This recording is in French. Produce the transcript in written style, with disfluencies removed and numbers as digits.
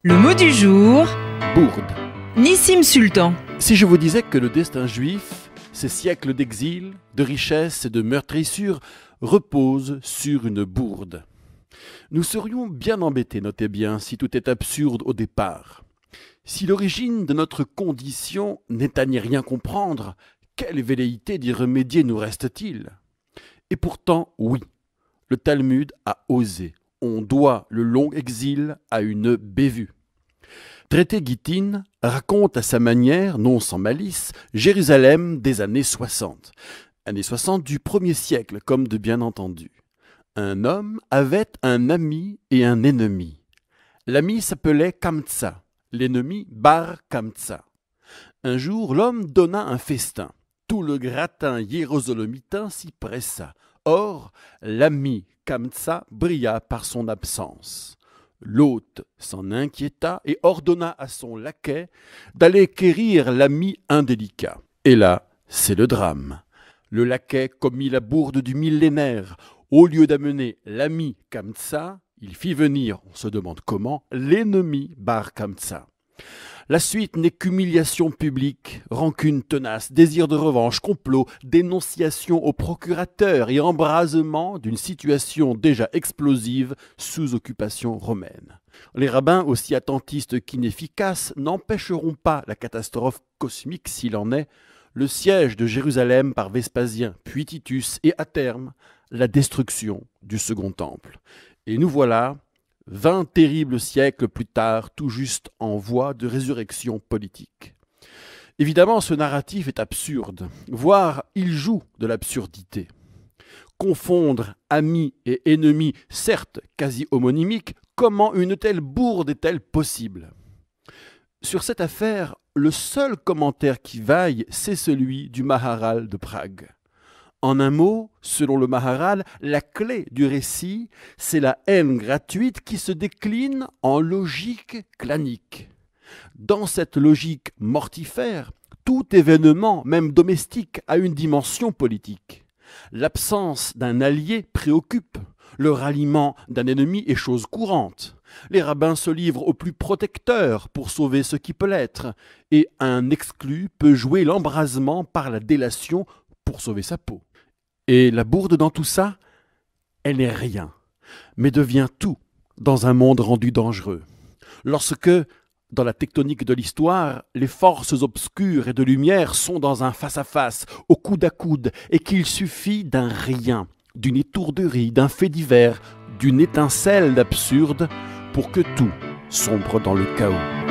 Le mot du jour, Bourde. Nissim Sultan. Si je vous disais que le destin juif, ces siècles d'exil, de richesse et de meurtrissure, reposent sur une bourde. Nous serions bien embêtés, notez bien, si tout est absurde au départ. Si l'origine de notre condition n'est à n'y rien comprendre, quelle velléité d'y remédier nous reste-t-il? Et pourtant, oui, le Talmud a osé. On doit le long exil à une bévue. Traité Gittin raconte à sa manière, non sans malice, Jérusalem des années 60. Années 60 du 1er siècle, comme de bien entendu. Un homme avait un ami et un ennemi. L'ami s'appelait Kamtsa, l'ennemi Bar Kamtsa. Un jour, l'homme donna un festin. Tout le gratin hiérosolomitain s'y pressa. Or, l'ami Kamtsa brilla par son absence. L'hôte s'en inquiéta et ordonna à son laquais d'aller quérir l'ami indélicat. Et là, c'est le drame. Le laquais commit la bourde du millénaire. Au lieu d'amener l'ami Kamtsa, il fit venir, on se demande comment, l'ennemi Bar Kamtsa. La suite n'est qu'humiliation publique, rancune tenace, désir de revanche, complot, dénonciation au procurateur et embrasement d'une situation déjà explosive sous occupation romaine. Les rabbins, aussi attentistes qu'inefficaces, n'empêcheront pas la catastrophe cosmique s'il en est, le siège de Jérusalem par Vespasien, puis Titus, et à terme, la destruction du Second Temple. Et nous voilà, 20 terribles siècles plus tard, tout juste en voie de résurrection politique. Évidemment, ce narratif est absurde, voire il joue de l'absurdité. Confondre amis et ennemis, certes quasi homonymiques, comment une telle bourde est-elle possible? Sur cette affaire, le seul commentaire qui vaille, c'est celui du Maharal de Prague. En un mot, selon le Maharal, la clé du récit, c'est la haine gratuite qui se décline en logique clanique. Dans cette logique mortifère, tout événement, même domestique, a une dimension politique. L'absence d'un allié préoccupe. Le ralliement d'un ennemi est chose courante. Les rabbins se livrent au plus protecteur pour sauver ce qui peut l'être, et un exclu peut jouer l'embrasement par la délation pour sauver sa peau. Et la bourde dans tout ça, elle n'est rien, mais devient tout dans un monde rendu dangereux. Lorsque, dans la tectonique de l'histoire, les forces obscures et de lumière sont dans un face-à-face, au coude à coude, et qu'il suffit d'un rien, d'une étourderie, d'un fait divers, d'une étincelle d'absurde, pour que tout sombre dans le chaos.